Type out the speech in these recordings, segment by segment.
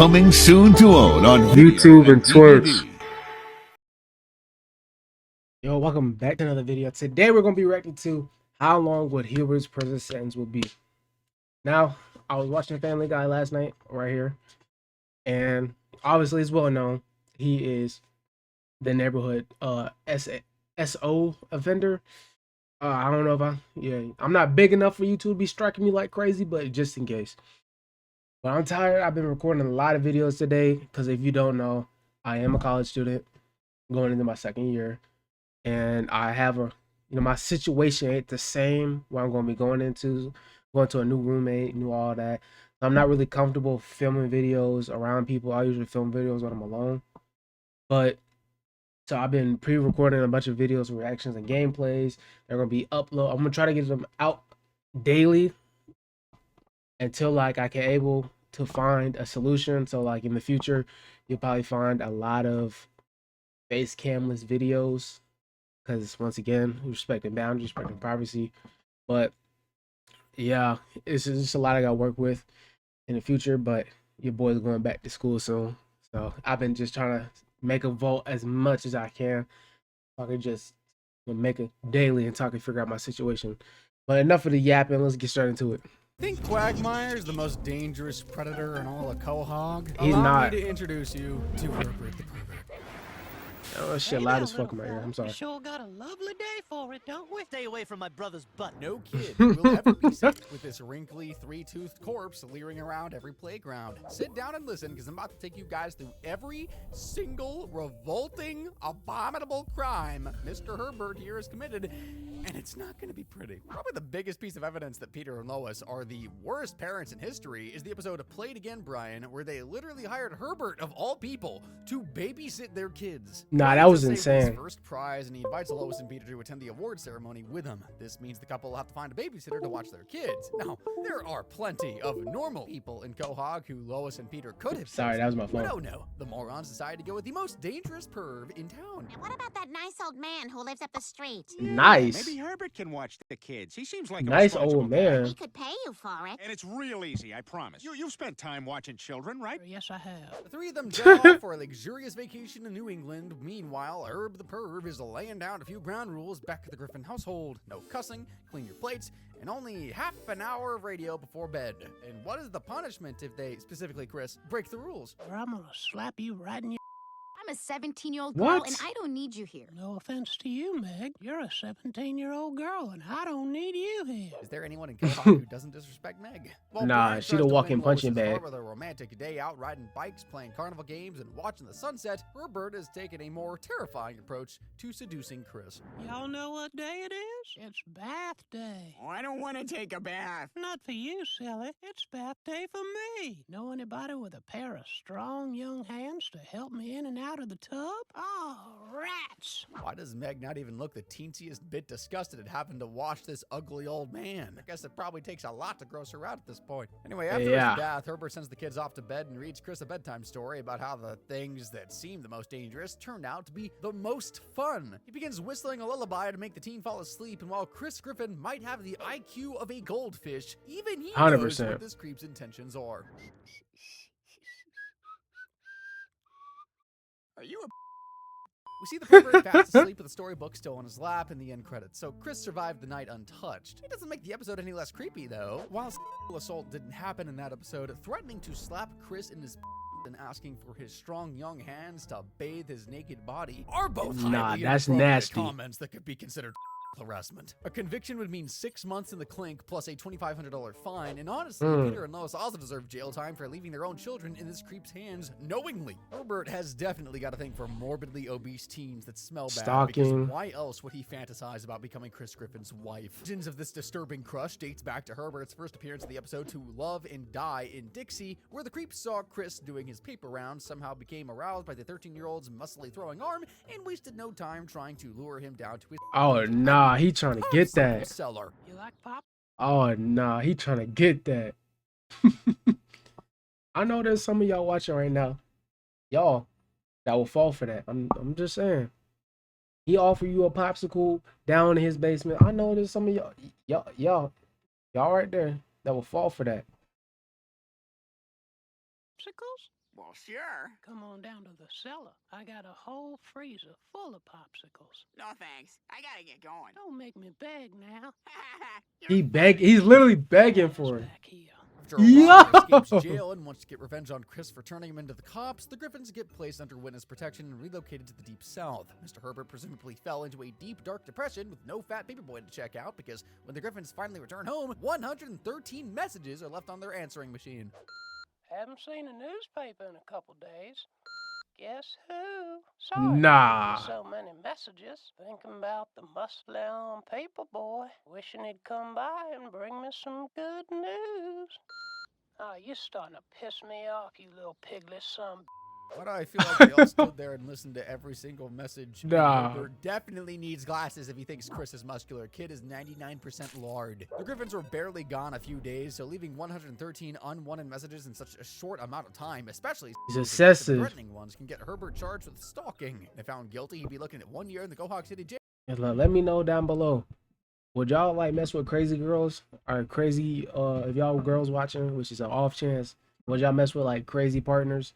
Coming soon to own on YouTube and Twitch. DVD. Yo, welcome back to another video. Today we're gonna be reacting to how long would Herbert's prison sentence will be. Now, I was watching Family Guy last night, right here, and obviously it's well known he is the neighborhood SO offender. I don't know if I'm not big enough for you to be striking me like crazy, but just in case. But I'm tired. I've been recording a lot of videos today because if you don't know, I am a college student going into my second year. And I have my situation ain't the same where I'm going to be going to a new roommate, all that. I'm not really comfortable filming videos around people. I usually film videos when I'm alone. But so I've been pre-recording a bunch of videos, reactions, and gameplays. They're going to be uploaded. I'm going to try to get them out daily until like I can able to find a solution. So like in the future, you'll probably find a lot of face camless videos. Because once again, respecting boundaries, respecting privacy. But yeah, it's just a lot I got to work with in the future. But your boy's going back to school soon. So I've been just trying to make a vote as much as I can. So I can just make it daily until I can figure out my situation. But enough of the yapping. Let's get straight into it. I think Quagmire is the most dangerous predator in all of Quahog. He's Allow not. me to introduce you to Herbert the pervert. Oh shit, loud as fuck in my ear. I'm sorry. Sure got a lovely day for it, don't we? Stay away from my brother's butt. No kid will ever be safe with this wrinkly, three-toothed corpse leering around every playground. Sit down and listen, because I'm about to take you guys through every single revolting, abominable crime Mr. Herbert here has committed, and it's not going to be pretty. Probably the biggest piece of evidence that Peter and Lois are the worst parents in history is the episode Play It Again, Brian, where they literally hired Herbert, of all people, to babysit their kids. Nah, that was insane. His first prize, and he invites Lois and Peter to attend the award ceremony with him. This means the couple will have to find a babysitter to watch their kids. Now, there are plenty of normal people in Quahog who Lois and Peter could have. Sorry, that was my phone. But oh no, the morons decided to go with the most dangerous perv in town. And what about that nice old man who lives up the street? Nice. Maybe Herbert can watch the kids. He seems like a Nice responsible old guy. man. He could pay you for it. And it's real easy, I promise. You've spent time watching children, right? Yes, I have. The three of them jet off for a luxurious vacation in New England. Meanwhile, Herb the perv is laying down a few ground rules back at the Griffin household. No cussing, clean your plates, and only half an hour of radio before bed. And what is the punishment if they, specifically Chris, break the rules? Or I'm gonna slap you right in your... I'm a 17-year-old girl, What? and I don't need you here. No offense to you, Meg. You're a 17-year-old girl, and I don't need you here. Is there anyone in Quahog who doesn't disrespect Meg? While Nah, Brian she tries the to walking win punching Lois's bag. heart with a romantic day out riding bikes, playing carnival games, and watching the sunset, Herbert has taken a more terrifying approach to seducing Chris. Y'all know what day it is? It's bath day. Oh, I don't want to take a bath. Not for you, silly. It's bath day for me. Know anybody with a pair of strong young hands to help me in and out of the tub? Oh, rats! Why does Meg not even look the teensiest bit disgusted at having to wash this ugly old man? I guess it probably takes a lot to gross her out at this point. Anyway, after Yeah. his bath, Herbert sends the kids off to bed and reads Chris a bedtime story about how the things that seem the most dangerous turned out to be the most fun. He begins whistling a lullaby to make the teen fall asleep, and while Chris Griffin might have the IQ of a goldfish, even he knows 100%. what this creep's intentions are. Are you a We see the pervert fast asleep with a storybook still on his lap in the end credits, so Chris survived the night untouched. It doesn't make the episode any less creepy, though. While sexual assault didn't happen in that episode, threatening to slap Chris in his and asking for his strong young hands to bathe his naked body are both Nah, highly that's inappropriate nasty. comments that could be considered harassment. A conviction would mean 6 months in the clink plus a $2,500 fine, and honestly, Peter and Lois also deserve jail time for leaving their own children in this creep's hands knowingly. Herbert has definitely got a thing for morbidly obese teens that smell bad. Stalking. Because why else would he fantasize about becoming Chris Griffin's wife? Legends of this disturbing crush dates back to Herbert's first appearance in the episode To Love and Die in Dixie, where the creep saw Chris doing his paper round, somehow became aroused by the 13-year-old's muscly throwing arm, and wasted no time trying to lure him down to his Oh nah, he trying to get that. cellar. You like pop? Oh nah, he trying to get that. I know there's some of y'all watching right now, y'all that will fall for that. I'm just saying. He offer you a popsicle down in his basement. I know there's some of y'all right there that will fall for that. popsicles? Well, sure. Come on down to the cellar. I got a whole freezer full of popsicles. No thanks. I gotta get going. Don't make me beg now. He's literally begging for it. Back here. After Ron escapes jail and wants to get revenge on Chris for turning him into the cops, the Griffins get placed under witness protection and relocated to the Deep South. Mr. Herbert presumably fell into a deep, dark depression with no fat paperboy to check out because when the Griffins finally return home, 113 messages are left on their answering machine. Haven't seen a newspaper in a couple days. Guess who? Sorry. Nah. So many messages. Thinking about the muscle-bound paperboy. Wishing he'd come by and bring me some good news. Oh, you're starting to piss me off, you little piglet son. Why do I feel like they all stood there and listened to every single message? Nah. Herbert definitely needs glasses if he thinks Chris is muscular. Kid is 99% lard. The Griffins were barely gone a few days, so leaving 113 unwanted messages in such a short amount of time, especially He's excessive. threatening ones, can get Herbert charged with stalking. If found guilty, he'd be looking at 1 year in the Quahog City jail. Let me know down below. Would y'all like mess with crazy girls or crazy? If y'all girls watching, which is an off chance, would y'all mess with like crazy partners?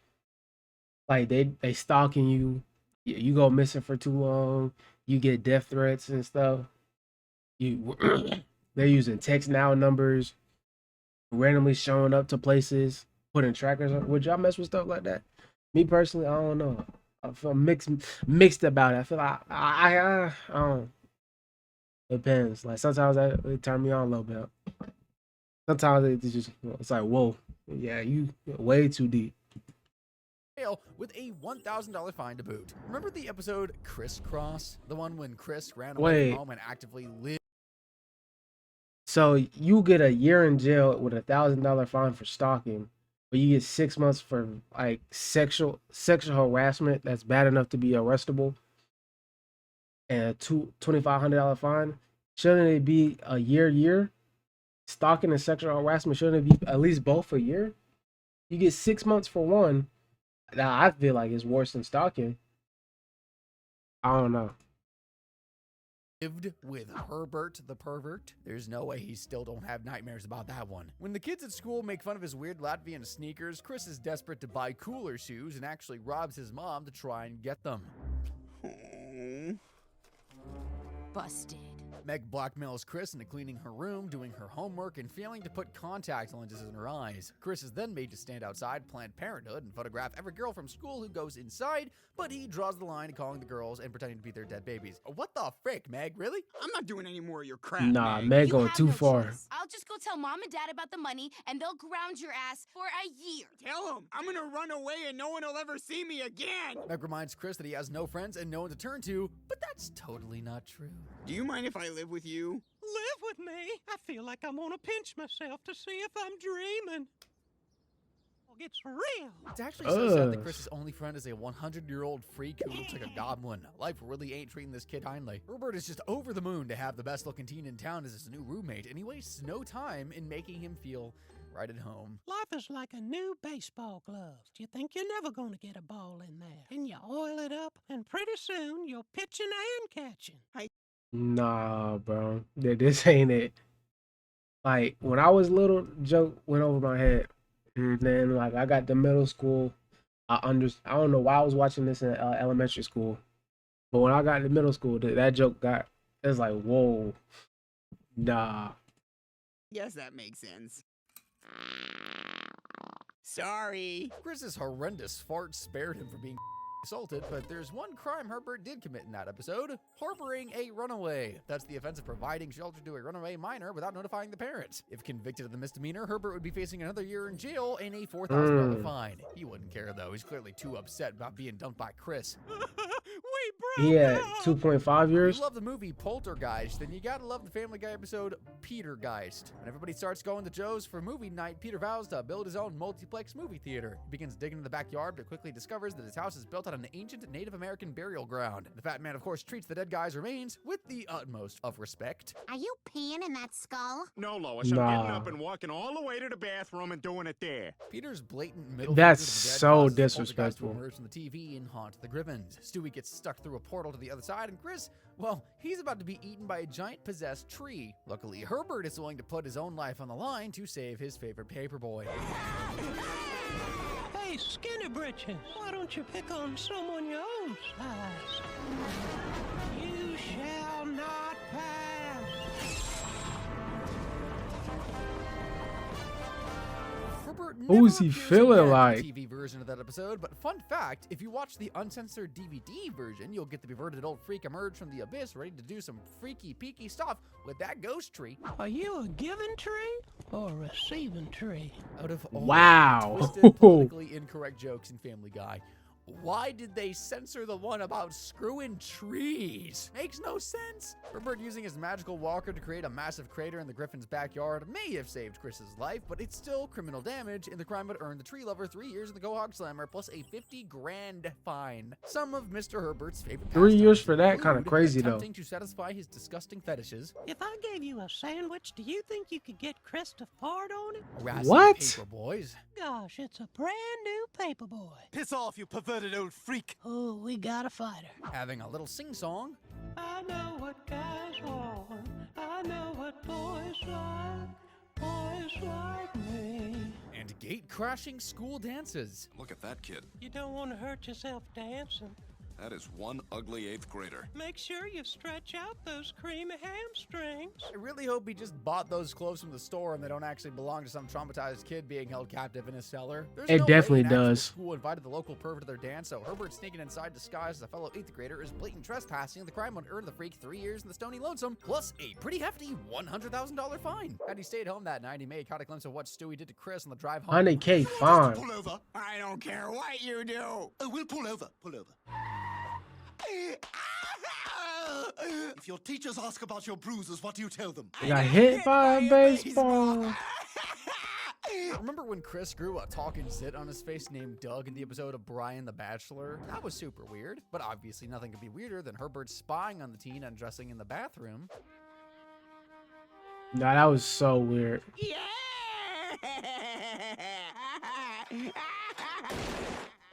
Like they stalking you, you go missing for too long, you get death threats and stuff. They're using text now numbers, randomly showing up to places, putting trackers on. Would y'all mess with stuff like that? Me personally, I don't know. I feel mixed about it. I feel like I don't. Depends. Like sometimes it turn me on a little bit. Sometimes it's like whoa, yeah, you way too deep. With a $1,000 fine to boot. Remember the episode Crisscross? The one when Chris ran away from home and actively lived. So you get a year in jail with $1,000 fine for stalking, but you get 6 months for like sexual harassment that's bad enough to be arrestable, and a $2,500 fine. Shouldn't it be a year? Stalking and sexual harassment, shouldn't it be at least both a year? You get 6 months for one. Now I feel like it's worse than stalking. I don't know. Lived with Herbert the pervert. There's no way he still don't have nightmares about that one. When the kids at school make fun of his weird Latvian sneakers, Chris is desperate to buy cooler shoes and actually robs his mom to try and get them. Busted. Meg blackmails Chris into cleaning her room, doing her homework, and failing to put contact lenses in her eyes. Chris is then made to stand outside Planned Parenthood and photograph every girl from school who goes inside, but he draws the line at calling the girls and pretending to be their dead babies. What the frick, Meg? Really? I'm not doing any more of your crap, Nah, Meg. Meg You going have too no far. choice. I'll just go tell mom and dad about the money, and they'll ground your ass for a year. Tell him I'm gonna run away and no one will ever see me again. Meg reminds Chris that he has no friends and no one to turn to, but that's totally not true. Do you mind if I live with you? Live with me? I feel like I'm gonna pinch myself to see if I'm dreaming. It's real. It's actually so sad that Chris's only friend is a 100-year-old freak who looks like a goblin. Life really ain't treating this kid kindly. Herbert is just over the moon to have the best-looking teen in town as his new roommate, and he wastes no time in making him feel right at home. Life is like a new baseball glove. You think you're never going to get a ball in there. And you oil it up, and pretty soon you're pitching and catching. Nah, bro. This ain't it. Like, when I was little, joke went over my head. And then, like, I got to middle school. I don't know why I was watching this in elementary school. But when I got to middle school, that joke it was like, whoa. Nah. Yes, that makes sense. Sorry. Chris's horrendous fart spared him from being assaulted, but there's one crime Herbert did commit in that episode: harboring a runaway. That's the offense of providing shelter to a runaway minor without notifying the parents. If convicted of the misdemeanor, Herbert would be facing another year in jail and a $4,000 fine. He wouldn't care though. He's clearly too upset about being dumped by Chris. He had 2.5 years. If you love the movie Poltergeist, then you gotta love the Family Guy episode Petergeist. When everybody starts going to Joe's for movie night, Peter vows to build his own multiplex movie theater. He begins digging in the backyard, but quickly discovers that his house is built on an ancient Native American burial ground. The fat man, of course, treats the dead guy's remains with the utmost of respect. Are you peeing in that skull? No, Lois, I'm getting up and walking all the way to the bathroom and doing it there. Peter's blatant middle That's finger to the dead so causes the poltergeist disrespectful. to emerge from the TV and haunt the Griffins. Stewie gets stuck through a portal to the other side, and Chris, well, he's about to be eaten by a giant possessed tree. Luckily, Herbert is willing to put his own life on the line to save his favorite paperboy. Hey, Skinny Britches, why don't you pick on someone your own size? You shall not pass. Herbert Who is never he appears feeling again in like? the TV version of that episode, but fun fact, if you watch the uncensored DVD version, you'll get the perverted old freak emerge from the abyss ready to do some freaky peaky stuff with that ghost tree. Are you a giving tree or a receiving tree? Out of all Wow. the twisted, politically incorrect jokes in Family Guy, why did they censor the one about screwing trees? Makes no sense. Herbert using his magical walker to create a massive crater in the Griffin's backyard may have saved Chris's life, but it's still criminal damage, and the crime would earn the tree lover 3 years in the Go Hog Slammer plus a 50 grand fine. Some of Mr. Herbert's favorite 3 years pastimes for that? Kinda include crazy, though. attempting to satisfy his disgusting fetishes, If I gave you a sandwich, do you think you could get Chris to fart on it? harassing What? paper boys, Gosh, it's a brand new paper boy. Piss off, you perverted old freak. Oh, we got a fighter. having a little sing-song, I know what guys want. I know what boys like me. and gate-crashing school dances. Look at that kid. You don't want to hurt yourself dancing. That is one ugly 8th grader. Make sure you stretch out those creamy hamstrings. I really hope he just bought those clothes from the store and they don't actually belong to some traumatized kid being held captive in a cellar. There's It no definitely way an actual does. School invited the local pervert to their dance, so Herbert sneaking inside disguised as a fellow 8th grader is blatant trespassing. The crime would earn the freak 3 years in the Stony Lonesome, plus a pretty hefty $100,000 fine. Had he stayed home that night, he may have caught a glimpse of what Stewie did to Chris on the drive home. 100K fine. Pull over. I don't care what you do. Oh, we'll pull over. Pull over. If your teachers ask about your bruises, what do you tell them? He got hit by a baseball. Remember when Chris grew a talking zit on his face named Doug in the episode of Brian the Bachelor? That was super weird, but obviously nothing could be weirder than Herbert spying on the teen undressing in the bathroom. Nah, that was so weird. Yeah.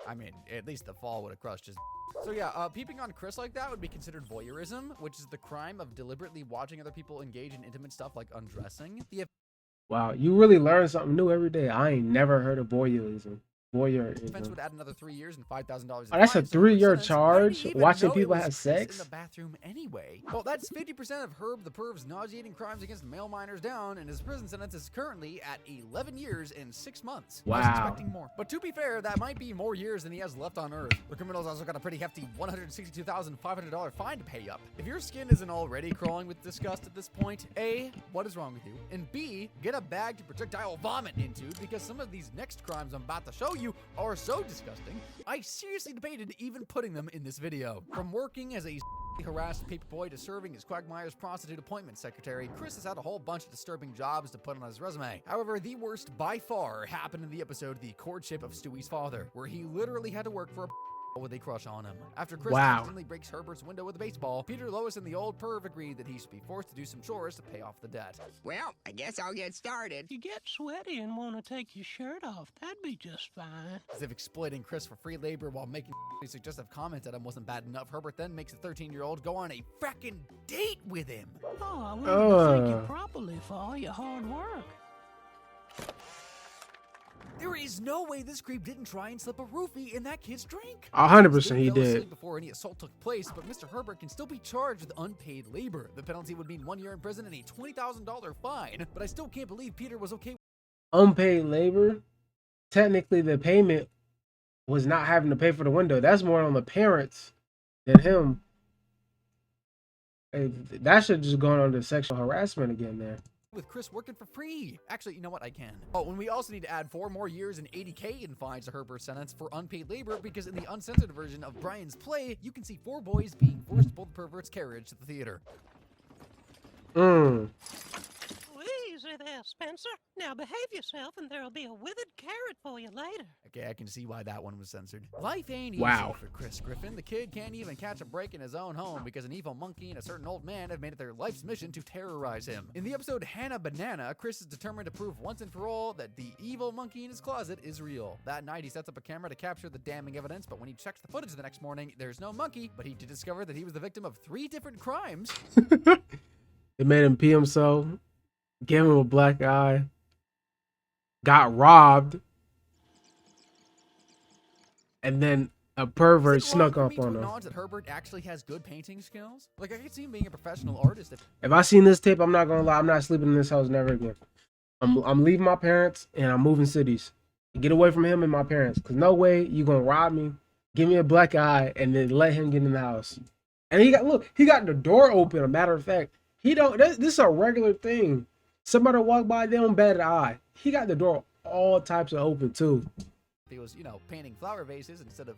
I mean, at least the fall would have crushed his. So yeah, peeping on Chris like that would be considered voyeurism, which is the crime of deliberately watching other people engage in intimate stuff like undressing. The Wow, you really learn something new every day. I ain't never heard of voyeurism. offense would add another 3 years and $5,000. Oh, that's a fine, so 3-year percents. charge? Why do you even Watching know it people was have Chris sex? in the bathroom anyway. Well, that's 50% of Herb the Perv's nauseating crimes against male minors down, and his prison sentence is currently at 11 years and 6 months. I was Wow. expecting more. But to be fair, that might be more years than he has left on Earth. The criminal's also got a pretty hefty $162,500 fine to pay up. If your skin isn't already crawling with disgust at this point, A, what is wrong with you? And B, get a bag to projectile vomit into, because some of these next crimes I'm about to show you are so disgusting, I seriously debated even putting them in this video. From working as a harassed paperboy to serving as Quagmire's prostitute appointment secretary, Chris has had a whole bunch of disturbing jobs to put on his resume. However, the worst by far happened in the episode The Courtship of Stewie's Father, where he literally had to work for a with a crush on him. After Chris Wow. accidentally breaks Herbert's window with a baseball, Peter, Lois, and the old perv agreed that he should be forced to do some chores to pay off the debt. Well, I guess I'll get started. If you get sweaty and want to take your shirt off, that'd be just fine. As if exploiting Chris for free labor while making suggestive comments at him wasn't bad enough, Herbert then makes the 13-year-old go on a frackin' date with him. Oh, I wanted to thank you Ugh. properly for all your hard work. There is no way this creep didn't try and slip a roofie in that kid's drink. 100% he Fell asleep did. before any assault took place, but Mr. Herbert can still be charged with unpaid labor. The penalty would mean 1 year in prison and a $20,000 fine, but I still can't believe Peter was okay. Unpaid labor. Technically, the payment was not having to pay for the window. That's more on the parents than him. That should just gone under sexual harassment again there. With Chris working for free. Actually, you know what? I can. Oh, and we also need to add 4 more years and $80K in fines to Herbert's sentence for unpaid labor, because in the uncensored version of Brian's play, you can see 4 boys being forced to pull the pervert's carriage to the theater. Easy there, Spencer. Now behave yourself and there'll be a withered carrot for you later. Okay, I can see why that one was censored. Life ain't Wow. easy for Chris Griffin. The kid can't even catch a break in his own home because an evil monkey and a certain old man have made it their life's mission to terrorize him. In the episode Hannah Banana, Chris is determined to prove once and for all that the evil monkey in his closet is real. That night, he sets up a camera to capture the damning evidence, but when he checks the footage the next morning, there's no monkey, but he did discover that he was the victim of 3 different crimes. They made him pee himself, gave him a black eye, got robbed. and then a Is pervert it wrong snuck for up me to on him. acknowledge that Herbert actually has good painting skills? Like, I could see him being a professional artist If I seen this tape, I'm not gonna lie, I'm not sleeping in this house never again. I'm leaving my parents and I'm moving cities. Get away from him and my parents, cause no way you gonna rob me, give me a black eye, and then let him get in the house. And he got the door open. A matter of fact, he don't. This is a regular thing. Somebody walk by, they don't bat an eye. He got the door all types of open too. he was, you know, painting flower vases instead of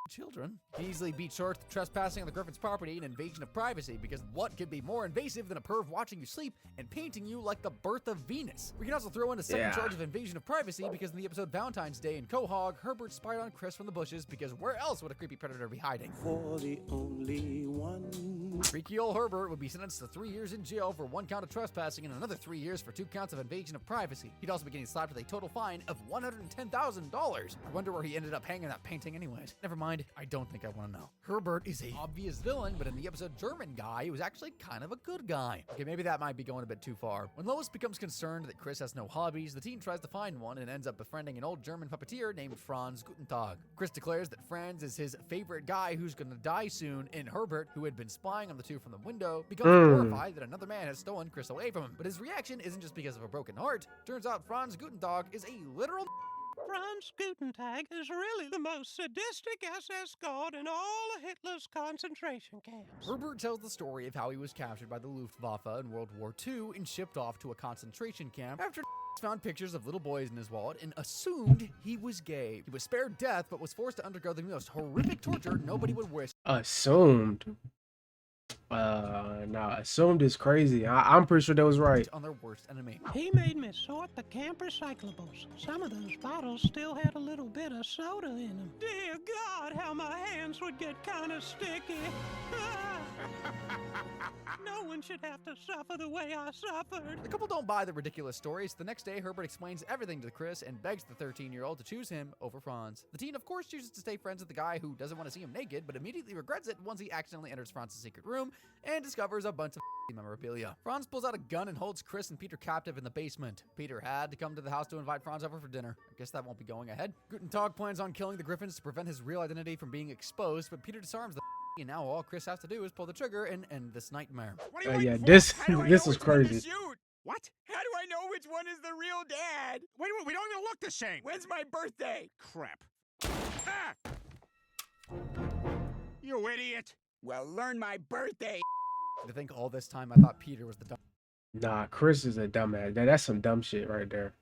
children. He easily beat short trespassing on the Griffin's property and invasion of privacy, because what could be more invasive than a perv watching you sleep and painting you like the birth of Venus? We can also throw in a second charge of invasion of privacy, because in the episode Valentine's Day in Quahog, Herbert spied on Chris from the bushes, because where else would a creepy predator be hiding? For the only one. Freaky old Herbert would be sentenced to 3 years in jail for 1 count of trespassing and another 3 years for 2 counts of invasion of privacy. He'd also be getting slapped with a total fine of $110,000. I wonder where he ended up hanging that painting anyways. Never mind, I don't think I want to know. Herbert is a obvious villain, but in the episode German Guy, he was actually kind of a good guy. Okay, maybe that might be going a bit too far. When Lois becomes concerned that Chris has no hobbies, the team tries to find one and ends up befriending an old German puppeteer named Franz Gutentag. Chris declares that Franz is his favorite guy who's gonna die soon, and Herbert, who had been spying on the two from the window, becomes horrified that another man has stolen Chris away from him. But his reaction isn't just because of a broken heart. Turns out Franz Gutentag is a literal Franz Gutentag is really the most sadistic SS guard in all of Hitler's concentration camps. Herbert tells the story of how he was captured by the Luftwaffe in World War II and shipped off to a concentration camp after found pictures of little boys in his wallet and assumed he was gay. He was spared death, but was forced to undergo the most horrific torture nobody would wish. Assumed. Nah, assumed is crazy. I'm pretty sure that was right. On their worst enemy. He made me sort the camp recyclables. Some of those bottles still had a little bit of soda in them. Dear God, how my hands would get kind of sticky. No one should have to suffer the way I suffered. The couple don't buy the ridiculous stories. The next day, Herbert explains everything to Chris and begs the 13-year-old to choose him over Franz. The teen, of course, chooses to stay friends with the guy who doesn't want to see him naked, but immediately regrets it once he accidentally enters Franz's secret room and discovers a bunch of memorabilia. Franz pulls out a gun and holds Chris and Peter captive in the basement. Peter had to come to the house to invite Franz over for dinner. I guess that won't be going ahead. Gutentag plans on killing the Griffins to prevent his real identity from being exposed, but Peter disarms the and now all Chris has to do is pull the trigger and end this nightmare. Yeah, this is crazy. What? How do I know which one is the real dad? Wait, we don't even look the same. When's my birthday? Crap. Ah! You idiot. Well, learn my birthday. To think all this time I thought Peter was the Nah, Chris is a dumbass. That's some dumb shit right there.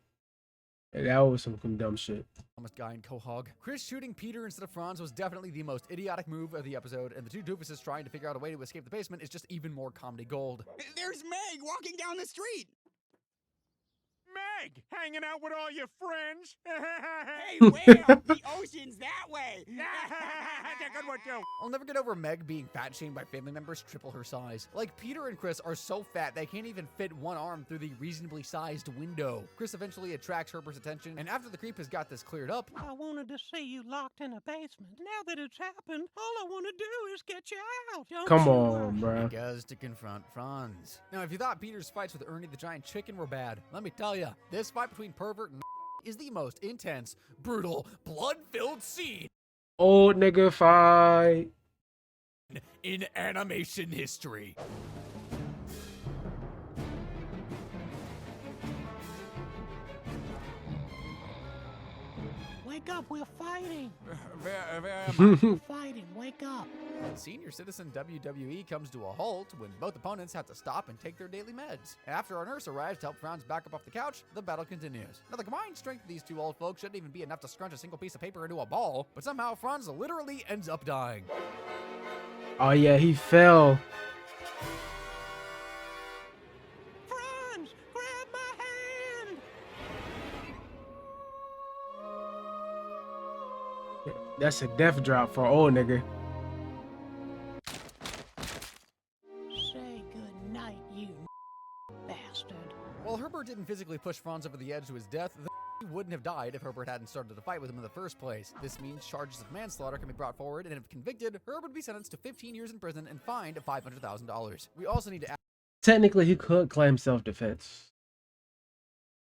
That was some dumb shit. dumbest guy in Quahog. Chris shooting Peter instead of Franz was definitely the most idiotic move of the episode, and the two doofuses trying to figure out a way to escape the basement is just even more comedy gold. There's Meg walking down the street. Meg, hanging out with all your friends. Hey, whale, the ocean's that way. That's a good one, too. I'll never get over Meg being fat shamed by family members triple her size. Like, Peter and Chris are so fat they can't even fit one arm through the reasonably sized window. Chris eventually attracts Herbert's attention, and after the creep has got this cleared up, I wanted to see you locked in a basement. Now that it's happened, all I want to do is get you out. Don't Come you on, worry. bro. he goes to confront Franz. Now, if you thought Peter's fights with Ernie the Giant Chicken were bad, let me tell you, this fight between Pervert and is the most intense, brutal, blood-filled scene Old nigga fight. in animation history. Wake up, we're fighting. Where We're fighting, wake up. Senior Citizen WWE comes to a halt when both opponents have to stop and take their daily meds. After our nurse arrives to help Franz back up off the couch, the battle continues. Now, the combined strength of these two old folks shouldn't even be enough to scrunch a single piece of paper into a ball, but somehow Franz literally ends up dying. Oh yeah, he fell. Franz, grab my hand. That's a death drop for old nigga. Say good night, you bastard. While Herbert didn't physically push Franz over the edge to his death, he wouldn't have died if Herbert hadn't started a fight with him in the first place. This means charges of manslaughter can be brought forward, and if convicted, Herbert would be sentenced to 15 years in prison and fined $500,000. We also need to add Technically, he could claim self-defense.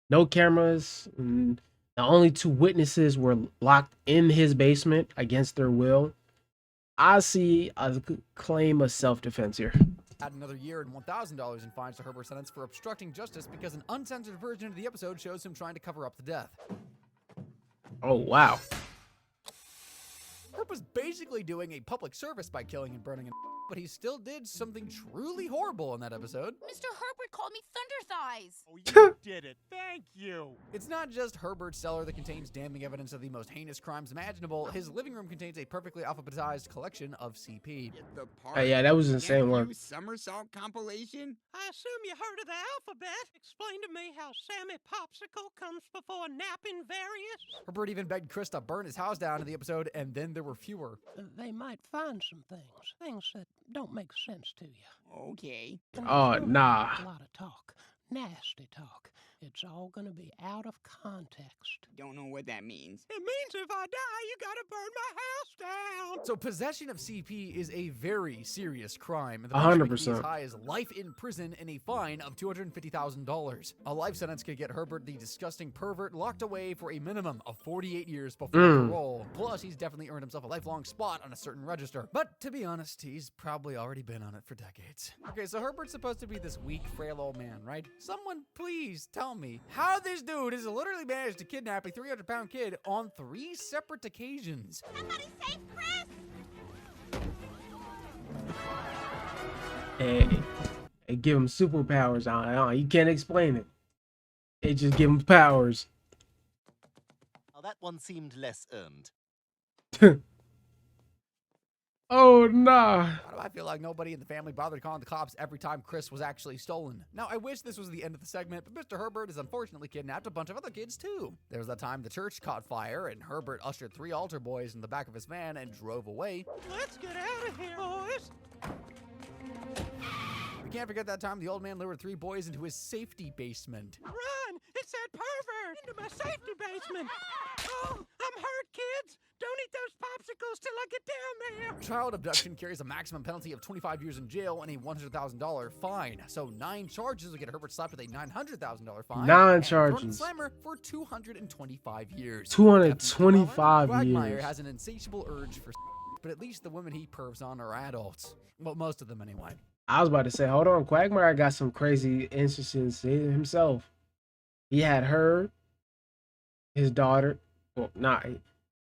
No cameras. The only two witnesses were locked in his basement against their will. I see a claim of self-defense here. Add another year and $1,000 in fines to Herbert's sentence for obstructing justice because an uncensored version of the episode shows him trying to cover up the death. Oh, wow. Herb was basically doing a public service by killing and burning him, but he still did something truly horrible in that episode. Mr. Herbert called me Thunder Thighs. Oh, you did it. Thank you. It's not just Herbert's cellar that contains damning evidence of the most heinous crimes imaginable. His living room contains a perfectly alphabetized collection of CP. The Yeah, that was an insane one. Somersault compilation? I assume you heard of the alphabet. Explain to me how Sammy Popsicle comes before napping various. Herbert even begged Chris to burn his house down in the episode, and then there were fewer. They might find some things that don't make sense to you. Okay. Oh, nah. A lot of talk. Nasty talk. It's all gonna be out of context. Don't know what that means. It means if I die, you gotta burn my house down. So possession of CP is a very serious crime, and the 100%. punishment can be as high as life in prison and a fine of $250,000. A life sentence could get Herbert, the disgusting pervert, locked away for a minimum of 48 years before parole. Plus, he's definitely earned himself a lifelong spot on a certain register. But to be honest, he's probably already been on it for decades. Okay, so Herbert's supposed to be this weak, frail old man, right? Someone please tell me how this dude has literally managed to kidnap a 300-pound kid on 3 separate occasions. Somebody save Chris! Hey, give him superpowers. You can't explain it. They just give him powers. Now that one seemed less earned. Oh, nah. Why do I feel like nobody in the family bothered calling the cops every time Chris was actually stolen? Now, I wish this was the end of the segment, but Mr. Herbert has unfortunately kidnapped a bunch of other kids, too. There was that time the church caught fire, and Herbert ushered 3 altar boys in the back of his van and drove away. Let's get out of here, boys. We can't forget that time the old man lured 3 boys into his safety basement. Run! It's that pervert! Into my safety basement! Oh, I'm hurt, kids! Don't eat those popsicles till I get down there! Child abduction carries a maximum penalty of 25 years in jail and a $100,000 fine. So 9 charges will get Herbert slapped with a $900,000 fine. 9 and thrown in the charges. slammer for 225 years. 225 Quagmire years. has an insatiable urge for but at least the women he pervs on are adults. Well, most of them anyway. I was about to say, hold on. Quagmire got some crazy instances himself. He had her, his daughter, well, not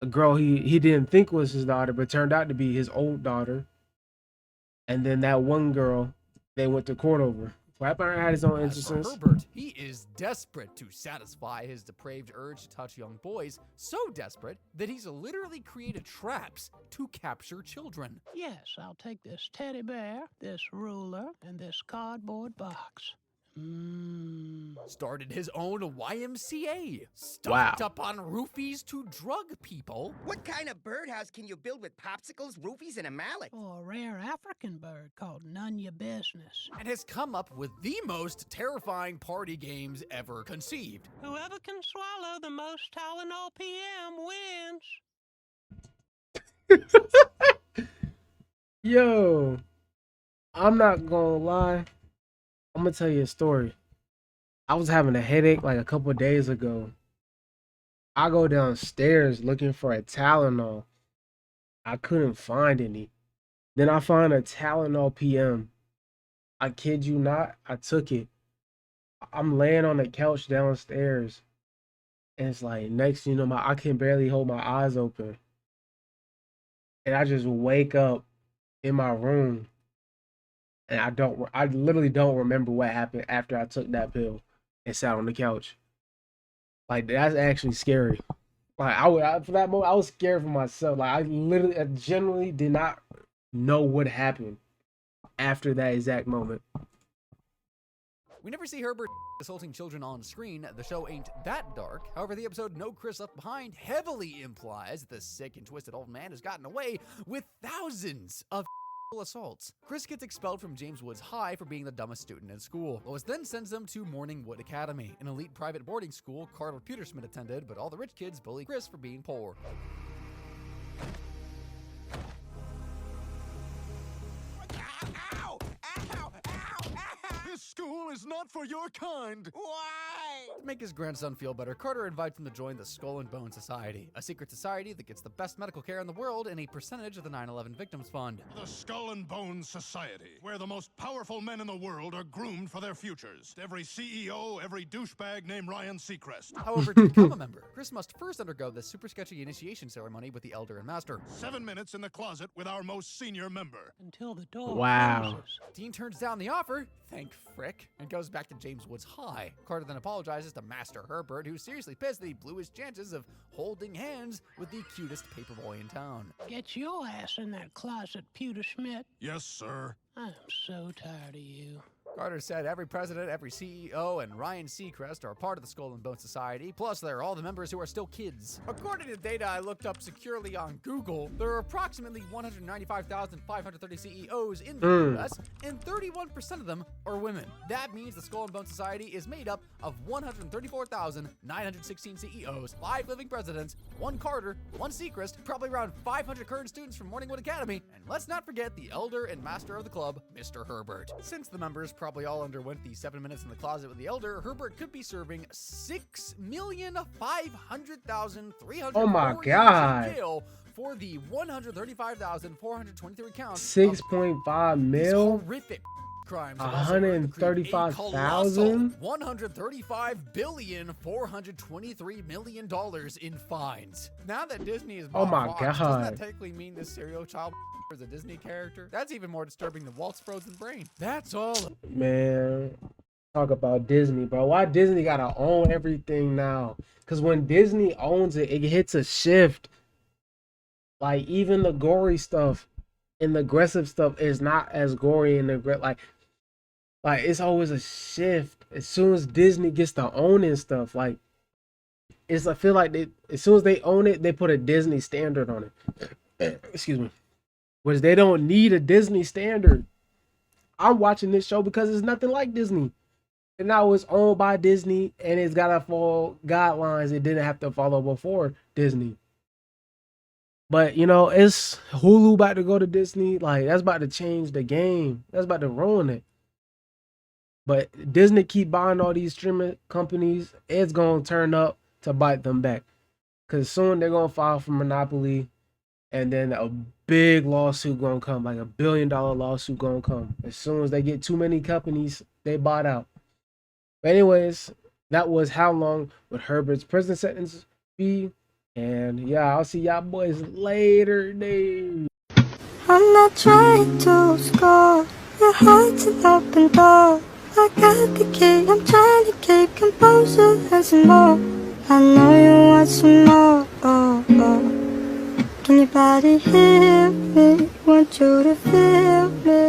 a girl he didn't think was his daughter, but turned out to be his old daughter. And then that one girl they went to court over. Quagmire had his own As for instances. Herbert, he is desperate to satisfy his depraved urge to touch young boys, so desperate that he's literally created traps to capture children. Yes, I'll take this teddy bear, this ruler, and this cardboard box. Started his own YMCA. Stocked up on roofies to drug people. What kind of birdhouse can you build with popsicles, roofies, and a mallet? Or a rare African bird called None Ya Business. And has come up with the most terrifying party games ever conceived. Whoever can swallow the most Tylenol PM wins. Yo, I'm not gonna lie. I'm gonna tell you a story. I was having a headache like a couple of days ago. I go downstairs looking for a Tylenol. I couldn't find any. Then I find a Tylenol PM. I kid you not, I took it. I'm laying on the couch downstairs. And it's like, next you know, I can barely hold my eyes open. And I just wake up in my room. And I literally don't remember what happened after I took that pill and sat on the couch. Like, that's actually scary. Like, for that moment, I was scared for myself. Like, I genuinely did not know what happened after that exact moment. We never see Herbert assaulting children on screen. The show ain't that dark. However, the episode No Chris Left Behind heavily implies that the sick and twisted old man has gotten away with thousands of assaults. Chris gets expelled from James Woods High for being the dumbest student in school. Lois then sends them to Morningwood Academy, an elite private boarding school Carl Petersmith attended, but all the rich kids bully Chris for being poor. This school is not for your kind. Why? To make his grandson feel better, Carter invites him to join the Skull and Bone Society, a secret society that gets the best medical care in the world and a percentage of the 9/11 Victims Fund. The Skull and Bones Society, where the most powerful men in the world are groomed for their futures. Every CEO, every douchebag named Ryan Seacrest. However, to become a member, Chris must first undergo the super sketchy initiation ceremony with the Elder and Master. 7 minutes in the closet with our most senior member. Until the door Wow. closes. Dean turns down the offer, thank frick, and goes back to James Woods High. Carter then apologizes to Master Herbert, who's seriously pissed that he blew his chances of holding hands with the cutest paperboy in town. Get your ass in that closet, Pewter Schmidt. Yes, sir. I'm so tired of you. Carter said every president, every CEO, and Ryan Seacrest are part of the Skull and Bone Society, plus they're all the members who are still kids. According to data I looked up securely on Google, there are approximately 195,530 CEOs in the US, and 31% of them are women. That means the Skull and Bone Society is made up of 134,916 CEOs, 5 living presidents, 1 Carter, 1 Seacrest, probably around 500 current students from Morningwood Academy, and let's not forget the elder and master of the club, Mr. Herbert. Since the members probably all underwent the 7 minutes in the closet with the elder, Herbert could be serving 6,500,300 Oh my years God. in jail for the 135,423 counts 6.5 of mil. horrific crimes. 135,000. $135,423,000,000 in fines. Now that Disney is Oh bought my Fox, God. doesn't that technically mean this serial child is a Disney character? That's even more disturbing than Walt's frozen brain. That's all. Man, talk about Disney, bro. Why Disney gotta own everything now? Because when Disney owns it, it hits a shift. Like, even the gory stuff and the aggressive stuff is not as gory and like it's always a shift as soon as Disney gets to owning stuff. Like, it's, I feel like as soon as they own it, they put a Disney standard on it. Excuse me. Whereas they don't need a Disney standard. I'm watching this show because it's nothing like Disney. And now it's owned by Disney and it's got to follow guidelines it didn't have to follow before Disney. But, you know, it's Hulu about to go to Disney. Like, that's about to change the game. That's about to ruin it. But Disney keep buying all these streaming companies. It's going to turn up to bite them back. Because soon they're going to file for monopoly. And then a big lawsuit going to come. Like $1 billion lawsuit going to come. As soon as they get too many companies, they bought out. But anyways, that was how long would Herbert's prison sentence be. And yeah, I'll see y'all boys later, dude. I'm not trying to score. Your heart's an open door. I got the key. I'm trying to keep composure and some more. I know you want some more. Oh, oh. Can your body hear me? Want you to feel me?